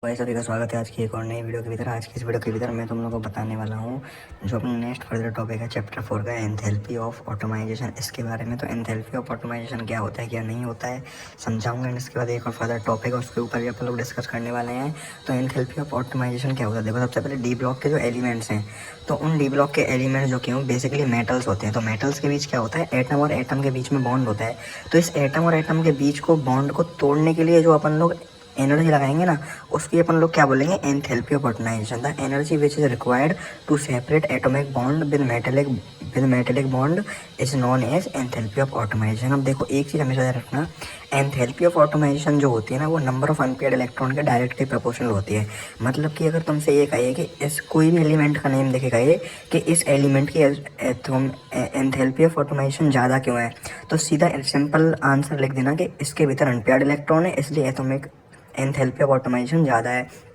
भाई सभी का स्वागत है आज की एक और नई वीडियो के भीतर। आज की इस वीडियो के भीतर मैं तुम लोगों को बताने वाला हूँ जो अपना नेक्स्ट फर्दर टॉपिक है चैप्टर 4 का एंथैल्पी ऑफ ऑटोमाइजेशन। इसके बारे में तो एंथैल्पी ऑफ ऑटोमाइजेशन क्या होता है क्या नहीं होता है समझाऊंगा। एंड इसके बाद एक और फर्दर टॉपिक है उसके ऊपर भी अपन लोग डिस्कस करने वाले हैं। तो एंथैल्पी ऑफ ऑटोमाइजेशन क्या होता है, देखो सबसे पहले डी ब्लॉक के जो एलिमेंट्स हैं तो उन डी ब्लॉक के एलिमेंट्स जो कि बेसिकली मेटल्स होते हैं। तो मेटल्स के बीच क्या होता है, एटम और एटम के बीच में बॉन्ड होता है। तो इस एटम और एटम के बीच को बॉन्ड को तोड़ने के लिए जो अपन लोग एनर्जी लगाएंगे ना उसकी अपन लोग क्या बोलेंगे, enthalpy of atomization. The energy which is required to separate atomic bond with metallic bond is known as enthalpy of atomization. अब देखो एक चीज़ हमेशा याद रखना, एंथैल्पी ऑफ ऑटोमाइजेशन जो होती है ना वो नंबर ऑफ अनपेयर्ड इलेक्ट्रॉन के डायरेक्टली प्रोपोर्शनल होती है। मतलब कि अगर तुमसे ये कहिए कि इस कोई भी एलिमेंट का नेम देखेगा ये कि इस एलिमेंट की एंथैल्पी ऑफ ऑटोमाइजेशन ज़्यादा क्यों है, तो सीधा सिंपल आंसर लिख देना कि इसके भीतर अनपेयर्ड इलेक्ट्रॉन है इसलिए एटॉमिक एंथैल्पी ऑफ ऑटोमाइजेशन ज़्यादा है।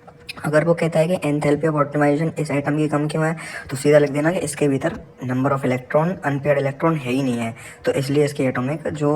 अगर वो कहता है कि एंथैल्पी ऑफ ऑटोमाइजेशन इस एटम की कम क्यों है, तो सीधा लिख देना कि इसके भीतर number of electron unpaired electron है ही नहीं है तो इसलिए इसकी एटॉमिक जो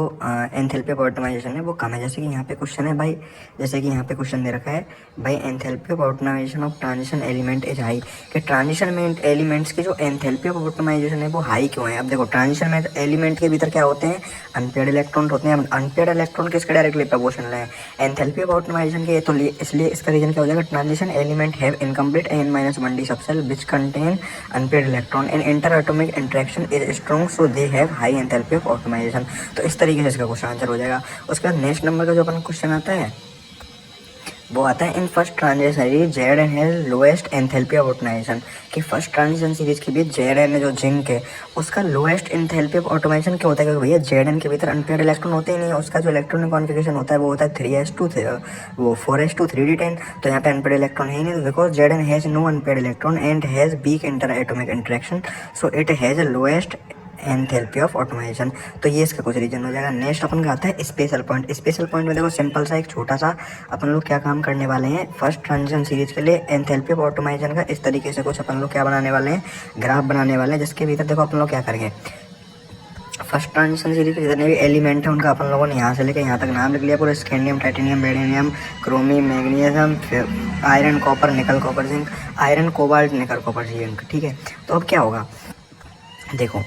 एंथैल्पी ऑफ ऑटोमाइजेशन है वो कम है। जैसे कि यहाँ पे क्वेश्चन है भाई, जैसे कि यहाँ पे क्वेश्चन दे रखा है भाई enthalpy of automisation of transition element is high, कि ट्रांजिशन में एलिमेंट्स की जो एंथैल्पी ऑफ ऑटोमाइजेशन है वो हाई क्यों है। अब देखो ट्रांजिशन में एलिमेंट के भीतर क्या होते हैं, अनपेयर्ड इलेक्ट्रॉन होते हैं। अनपेयर्ड इलेक्ट्रॉन किसके डायरेक्टली प्रोपोर्शनल है, एंथैल्पी ऑफ ऑटोमाइजेशन के। तो इसलिए इसका रीजन क्या हो जाएगा, transition element have incomplete n-1d subcell which contain unpaired electron and interatomic interaction is strong so they have high enthalpy of automation। तो इस तरीके से इसका क्वेश्चन आंसर हो जाएगा। उसके बाद नेक्स्ट नंबर का जो अपन क्वेश्चन आता है वो आता है in first transition series Z N है लोएस्ट एंथैल्पी ऑफ ऑटोमाइजेशन, कि फर्स्ट ट्रांजिशन सीरीज के बीच जेड एन जो जिंक है उसका लोएस्ट एंथैल्पी ऑफ ऑटोमाइजेशन क्या होता है, क्योंकि भैया जेड एन के भीतर अनपेयर्ड इलेक्ट्रॉन होते ही नहीं है, उसका जो इलेक्ट्रॉनिक कॉन्फिगरेशन होता है वो होता है 4s2 3d10। तो यहाँ पे अनपेयर्ड इलेक्ट्रॉन है ही नहीं, because Z N has no unpaired electron and has weak inter atomic interaction so it has lowest enthalpy of atomization. तो ये इसका कुछ रीजन हो जाएगा। नेक्स्ट अपन का आता है स्पेशल पॉइंट। स्पेशल पॉइंट में देखो सिंपल सा एक छोटा सा अपन लोग क्या काम करने वाले हैं, फर्स्ट ट्रांजिशन सीरीज के लिए एंथैल्पी ऑफ ऑटोमाइजेशन का इस तरीके से कुछ अपन लोग क्या बनाने वाले हैं, ग्राफ बनाने वाले हैं, जिसके भीतर देखो अपन लोग क्या करेंगे, फर्स्ट ट्रांजिशन सीरीज के जितने भी एलिमेंट हैं उनका अपन लोगों ने यहाँ से लेकर यहाँ तक नाम लिख लिया पूरा, scandium titanium beryllium chromium magnesium iron copper nickel copper zinc, iron cobalt nickel copper zinc. ठीक है, तो अब क्या होगा देखो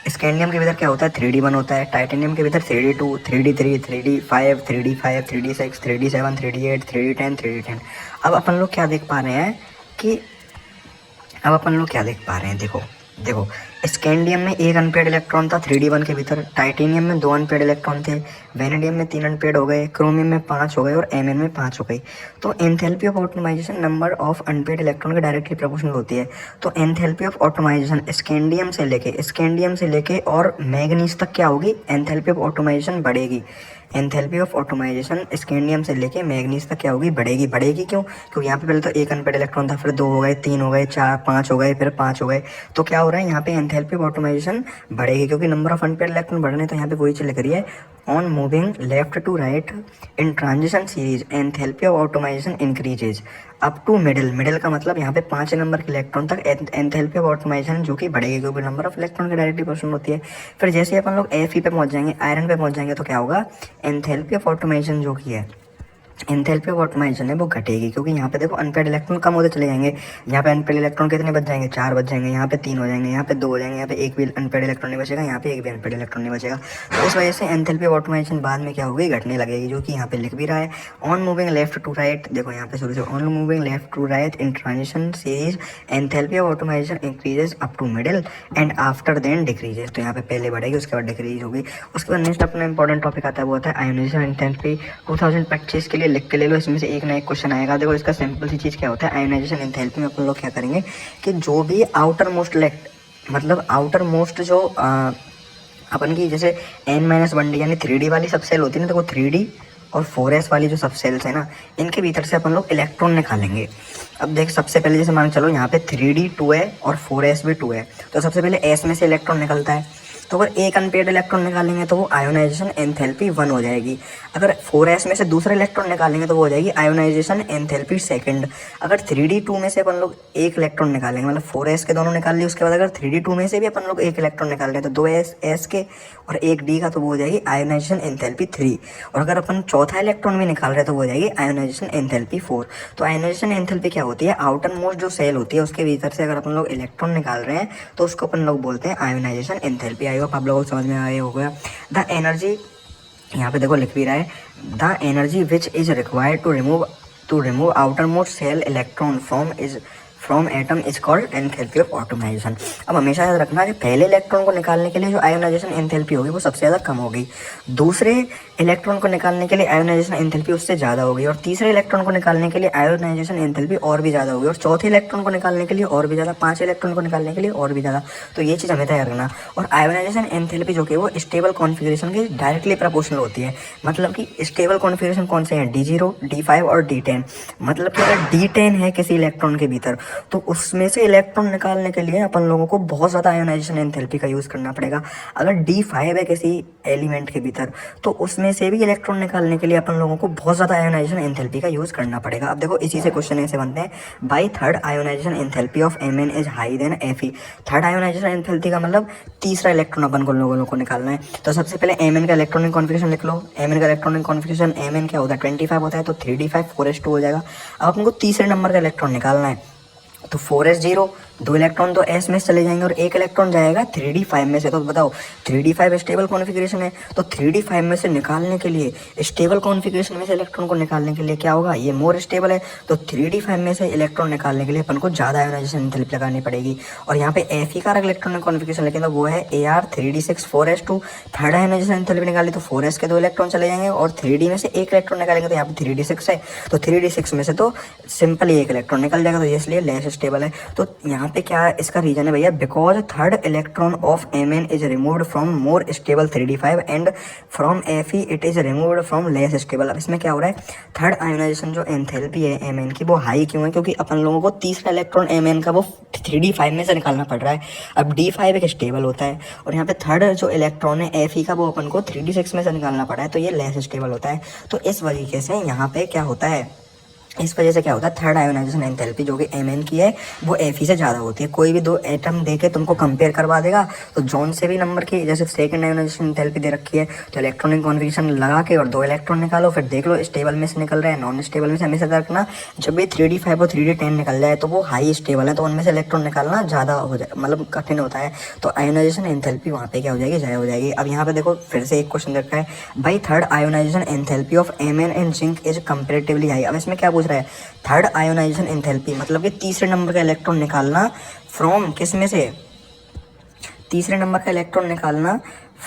स्कैंडियम के भीतर क्या होता है 3D1 होता है, टाइटेनियम के भीतर 3D2 3D3 3D5 3D5 3D6 3D7 3D8 3D10 3D10। अब अपन लोग क्या देख पा रहे हैं कि देखो स्कैंडियम में एक अनपेयर्ड इलेक्ट्रॉन था 3D1 के भीतर, टाइटेनियम में 2 अनपेयर्ड इलेक्ट्रॉन थे, वेनेडियम में 3 अनपेयर्ड हो गए, क्रोमियम में 5 हो गए और एमएन में 5 हो गई। तो enthalpy of automisation number of unpaired electron के डायरेक्टली प्रोपोर्शनल होती है। तो एंथैल्पी ऑफ ऑटोमाइजेशन स्कैंडियम से लेके और मैग्नीज तक क्या होगी, एंथैल्पी ऑफ ऑटोमाइजेशन बढ़ेगी। एंथैल्पी ऑफ ऑटोमाइजेशन स्कैंडियम से लेके मैग्नीज तक क्या होगी, बढ़ेगी क्यों, क्योंकि यहाँ पे पहले तो एक अनपेयर्ड इलेक्ट्रॉन था, फिर 2 हो गए, 3 हो गए, 4 5 हो गए, फिर 5 हो गए। तो क्या हो रहा है यहाँ पे एंथैल्पी ऑफ ऑटोमाइजेशन बढ़ेगी क्योंकि नंबर ऑफ अनपेयर्ड इलेक्ट्रॉन बढ़ रहे हैं। तो यहाँ पे वही चीज लिख रही है, on moving left to right in transition series enthalpy of atomization increases up to middle का मतलब यहाँ पे 5 नंबर के इलेक्ट्रॉन तक एंथैल्पी ऑफ ऑटोमाइजेशन जो कि बढ़ेगी क्योंकि नंबर ऑफ इलेक्ट्रॉन की डायरेक्टली प्रोपोर्शनल होती है। फिर जैसे अपन लोग Fe पे पहुंच जाएंगे, आयरन पे पहुंच जाएंगे, तो क्या होगा, एंथैल्पी ऑफ ऑटोमाइजेशन जो कि है एंथैल्पी ऑफ ऑटोमाइजेशन है वो घटेगी क्योंकि यहाँ पे देखो अनपेयर्ड इलेक्ट्रॉन कम होते चले जाएंगे। यहाँ पे अनपेयर्ड इलेक्ट्रॉन कितने बच जाएंगे, 4 बच जाएंगे, यहाँ पे 3 हो जाएंगे, यहाँ पे 2 हो जाएंगे, यहाँ पे एक भी अनपेयर्ड इलेक्ट्रॉन नहीं बचेगा, यहाँ पे एक भी अनपेयर्ड इलेक्ट्रॉन नहीं बचेगा। तो इस वजह से एंथैल्पी ऑफ ऑटोमाइजेशन बाद में क्या होगी, घटने लगेगी, जो कि यहाँ पे लिख भी रहा है। On moving left to right, देखो यहाँ पे शुरू से on moving left to right in transition series enthalpy of atomization increases up to middle and after then decreases. तो यहाँ पे पहले बढ़ेगी उसके बाद डिक्रीज होगी। उसके बाद नेक्स्ट अपना इंपॉर्टेंट टॉपिक आता है वो होता है आयोनाइजेशन एंथैल्पी। 2025 के लिए लिख के ले लो, इसमें एक ना एक क्वेश्चन आएगा। देखो इसका सिंपल सी चीज़ क्या होता है, आयोनाइजेशन एंथैल्पी में अपन लोग क्या करेंगे कि जो भी आउटर मोस्ट जो अपन की जैसे n-1d यानी 3D वाली सब सेल होती है ना, तो वो 3D और 4s वाली जो सब सेल्स है ना इनके भीतर से अपन लोग इलेक्ट्रॉन निकालेंगे। अब देख सबसे पहले जैसे मान चलो यहाँ पे 3D 2 है और 4s भी 2 है, तो सबसे पहले s में से इलेक्ट्रॉन निकलता है। तो अगर एक अनपेयर्ड इलेक्ट्रॉन निकालेंगे तो वो आयोनाइजेशन एंथैल्पी 1 हो जाएगी। अगर 4s में से दूसरा इलेक्ट्रॉन निकालेंगे तो वो हो जाएगी आयोनाइजेशन एंथैल्पी सेकंड। अगर 3d2 में से अपन लोग एक इलेक्ट्रॉन निकालेंगे, मतलब 4s के दोनों निकाल लिए, उसके बाद अगर 3d2 में से भी अपन लोग एक इलेक्ट्रॉन निकाल रहे हैं तो 2s के और एक d का, तो वो हो जाएगी आयोनाइजेशन एंथैल्पी 3। और अगर अपन चौथा इलेक्ट्रॉन भी निकाल रहे हैं तो वो हो जाएगी आयोनाइजेशन एंथैल्पी 4। तो आयोनाइजेशन एंथैल्पी क्या होती है, आउटर मोस्ट जो सेल होती है उसके भीतर से अगर अपन लोग इलेक्ट्रॉन निकाल रहे हैं तो उसको अपन लोग बोलते हैं आयोनाइजेशन एंथैल्पी। आई होप आप लोगों को समझ में आया होगा। द एनर्जी, यहाँ पे देखो लिख भी रहा है, the energy which is required to remove outer most shell electron from atom is called enthalpy of atomization. अब हमेशा याद रखना कि पहले इलेक्ट्रॉन को निकालने के लिए जो आयोनाइजेशन एंथैल्पी होगी वो सबसे ज़्यादा कम होगी, दूसरे इलेक्ट्रॉन को निकालने के लिए आयोनाइजेशन एंथैल्पी उससे ज़्यादा होगी, और तीसरे इलेक्ट्रॉन को निकालने के लिए आयोनाइजेशन एंथैल्पी और भी ज़्यादा होगी, और चौथे इलेक्ट्रॉन को निकालने के लिए और भी ज़्यादा, पाँचवें इलेक्ट्रॉन को निकालने के लिए और भी ज़्यादा। तो ये चीज़ हमें तैयार करना। और आयोनाइजेशन एंथैल्पी जो कि वो स्टेबल कॉन्फिगरेशन के डायरेक्टली प्रोपोर्शनल होती है। मतलब कि स्टेबल कॉन्फिगरेशन कौन से हैं, D0, D5 और D10। मतलब कि अगर D10 है किसी इलेक्ट्रॉन के भीतर तो उसमें से इलेक्ट्रॉन निकालने के लिए अपन लोगों को बहुत ज़्यादा आयोनाइजेशन एंथैल्पी का यूज़ करना पड़ेगा। अगर D5 है किसी एलिमेंट के भीतर तो उसमें से भी इलेक्ट्रॉन निकालने के लिए अपन लोगों को बहुत ज़्यादा आयोनाइजेशन एंथैल्पी का यूज़ करना पड़ेगा। अब देखो इसी से क्वेश्चन ऐसे बनते हैं, why third ionization enthalpy of Mn is high than Fe। Third ionization enthalpy का मतलब तीसरा इलेक्ट्रॉन अपन को लोगों को निकालना है। तो सबसे पहले Mn का इलेक्ट्रॉनिक कॉन्फिगरेशन लिख लो। Mn का इलेक्ट्रॉनिक कॉन्फिगरेशन Mn क्या होता है, 25 होता है, तो 3d5 4s2 हो जाएगा। अब अपन को तीसरे नंबर का इलेक्ट्रॉन निकालना है, तो 4s0, दो इलेक्ट्रॉन तो s में चले जाएंगे और एक इलेक्ट्रॉन जाएगा 3d5 में से। तो बताओ 3d5 स्टेबल कॉन्फिगरेशन है, तो 3d5 में से निकालने के लिए, स्टेबल कॉन्फिगरेशन में से इलेक्ट्रॉन को निकालने के लिए क्या होगा, ये मोर स्टेबल है, तो 3d5 में से इलेक्ट्रॉन निकालने के लिए अपन को ज़्यादा आयोनाइजेशन एंथैल्पी लगानी पड़ेगी। और यहाँ पे Fe का इलेक्ट्रॉनिक कॉन्फिगरेशन लेकिन तो वो है Ar3d6 4s2। Third ionization enthalpy निकाली तो 4s के दो इलेक्ट्रॉन चले जाएंगे और 3d में से एक इलेक्ट्रॉन निकालेंगे, तो यहाँ पे 3d6 है, तो 3d6 में से तो सिंपल ही एक इलेक्ट्रॉन निकल जाएगा, तो इसलिए लेस स्टेबल है। तो यहाँ पे क्या है इसका रीजन है भैया, because third electron of Mn is removed from more stable 3d5 and from Fe it is removed from less stable. अब इसमें क्या हो रहा है, थर्ड आयोनाइजेशन जो एंथैल्पी है Mn की वो हाई क्यों है, क्योंकि अपन लोगों को तीसरा इलेक्ट्रॉन Mn का वो 3d5 में से निकालना पड़ रहा है। अब d5 एक स्टेबल होता है और यहाँ पे थर्ड जो इलेक्ट्रॉन है Fe का वो अपन को 3d6 में से निकालना पड़ा है, तो ये लेस स्टेबल होता है। तो इस वजह से यहाँ पे क्या होता है, इस वजह से क्या होता है, थर्ड आयोनाइजेशन एंथैल्पी जो कि Mn की है वो Fe से ज़्यादा होती है। कोई भी दो एटम दे के तुमको कंपेयर करवा देगा तो जौन से भी नंबर की, जैसे सेकंड आयोनाइजेशन एंथैल्पी दे रखी है तो इलेक्ट्रॉनिक कॉन्फिगरेशन लगा के और दो इलेक्ट्रॉन निकालो, फिर देख लो स्टेबल में से निकल रहा है नॉन स्टेबल में से। हमेशा रखना जब भी 3d5 और 3d10 निकल जाए तो वो हाई स्टेबल है, तो उनमें से इलेक्ट्रॉन निकालना ज़्यादा हो जाए, मतलब कठिन होता है, तो आयोनाइजेशन एंथैल्पी वहाँ पे क्या हो जाएगी, ज़्यादा हो जाएगी। अब यहाँ पे देखो फिर से एक क्वेश्चन रखा है, by third ionization enthalpy of Mn and zinc is comparatively high. अब इसमें क्या पूछ रहा है, थर्ड आयोनाइजेशन एंथैल्पी मतलब कि तीसरे नंबर का इलेक्ट्रॉन निकालना फ्रॉम किस में से, तीसरे नंबर का इलेक्ट्रॉन निकालना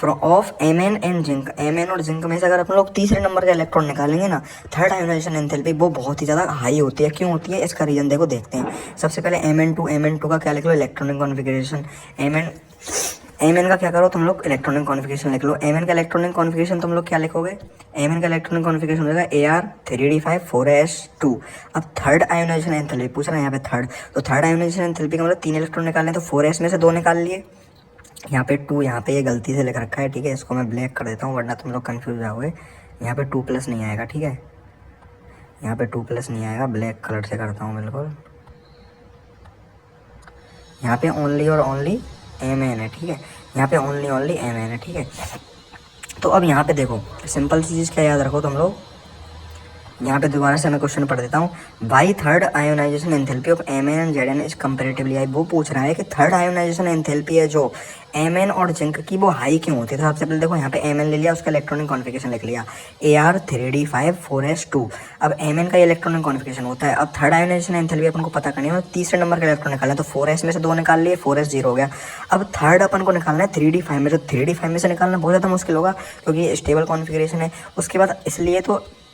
of Mn and zinc. Mn और जिंक में से अगर अपन लोग तीसरे नंबर का इलेक्ट्रॉन निकालेंगे ना, थर्ड आयोनाइजेशन एंथैल्पी वो बहुत ही ज़्यादा हाई होती है। क्यों होती है, इसका रीजन देखो देखते हैं। सबसे पहले Mn2 का क्या लिख लो, इलेक्ट्रॉनिक कॉन्फिगरेशन। Mn का क्या करो तुम लोग, इलेक्ट्रॉनिक कॉन्फिगरेशन लिख लो। Mn का इलेक्ट्रॉनिक कॉन्फिगरेशन तुम लोग क्या लिखोगे, Mn का इलेक्ट्रॉनिक कॉन्फिगरेशन हो जाएगा Ar3d5 4s2। अब थर्ड आयोनाइजेशन एंथैल्पी पूछ रहा है यहाँ पे थर्ड, तो थर्ड आयोनाइजेशन एंथैल्पी का मतलब तीन इलेक्ट्रॉन निकालने, तो 4s में से दो निकाल लिए, यहाँ पे 2, यहाँ पे ये गलती से लिख रखा है, ठीक है, इसको मैं ब्लैक कर देता हूँ वरना तुम लोग कन्फ्यूज जाओगे। यहाँ पे 2+ नहीं आएगा, ठीक है, यहाँ पे 2+ नहीं आएगा, ब्लैक कलर से करता हूँ बिल्कुल। यहाँ पे ओनली और ओनली Mn है, ठीक है, यहाँ पे ओनली Mn है, ठीक है। तो अब यहाँ पे देखो सिंपल सी चीज़ क्या याद रखो तुम लोग, यहाँ पे दोबारा से मैं क्वेश्चन पढ़ देता हूँ, by third ionization enthalpy of Mn and Zn is comparatively high. वो पूछ रहा है कि थर्ड आयोनाइजेशन एंथैल्पी है जो Mn और जिंक की वो हाई क्यों होती है। तो सबसे पहले देखो यहाँ पे Mn ले लिया, उसका इलेक्ट्रॉनिक कॉन्फिगरेशन लिख लिया Ar3d5 4s2। अब Mn का इलेक्ट्रॉनिक कॉन्फिगरेशन होता है। अब थर्ड आयोनाइजेशन एंथैल्पी अपन को पता करनी है, तीसरे नंबर का इलेक्ट्रॉन निकालना है, तो 4s में से दो निकाल लिए, 4s0 हो गया। अब थर्ड अपन को निकालना है 3d5 में, तो 3d5 में से निकालना बहुत ज़्यादा मुश्किल होगा क्योंकि स्टेबल कॉन्फिगरेशन है। उसके बाद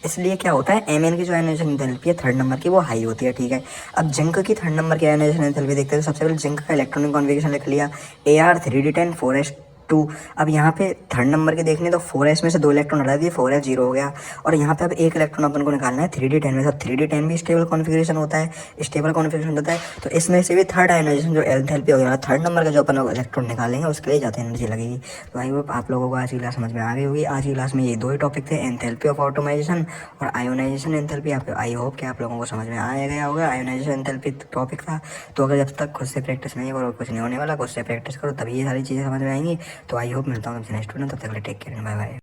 इसलिए क्या होता है, Mn की जो आयोनाइजेशन एंथैल्पी है थर्ड नंबर की वो हाई होती है, ठीक है। अब जिंक की थर्ड नंबर की आयोनाइजेशन एंथैल्पी देखते हैं। तो सबसे पहले जिंक का इलेक्ट्रॉनिक कॉन्फिगरेशन लिख लिया Ar3d10 2। अब यहाँ पे थर्ड नंबर के देखने तो 4s में से 2 इलेक्ट्रॉन हटा दिए, 4s 0 हो गया। और यहाँ पे अब एक इलेक्ट्रॉन अपन को निकालना है 3d10 में। तो 3d10 भी स्टेबल कॉन्फ़िगरेशन होता है, स्टेबल कॉन्फ़िगरेशन होता है। तो इसमें से भी थर्ड आयोनाइजेशन जो एंथैल्पी हो गया, थर्ड नंबर का जो अपन इलेक्ट्रॉन निकालेंगे उसके लिए ज़्यादा एनर्जी लगेगी। तो आई होप आप लोगों को आज की क्लास समझ में आ गई होगी। आज की क्लास में ये 2 ही टॉपिक थे, एंथैल्पी ऑफ ऑटोमाइजेशन और आयोनाइजेशन एंथैल्पी। आई होप कि आप लोगों को समझ में आ गया होगा। आयोनाइजेशन एंथैल्पी टॉपिक था, तो अगर जब तक खुद से प्रैक्टिस नहीं करो कुछ नहीं होने वाला। खुद से प्रैक्टिस करो तभी ये सारी चीज़ें समझ में आएंगी। तो आई होप मिलता हूँ तुमसे नेक्स्ट वीडियो, तब तक टेक केयर, बाय बाय।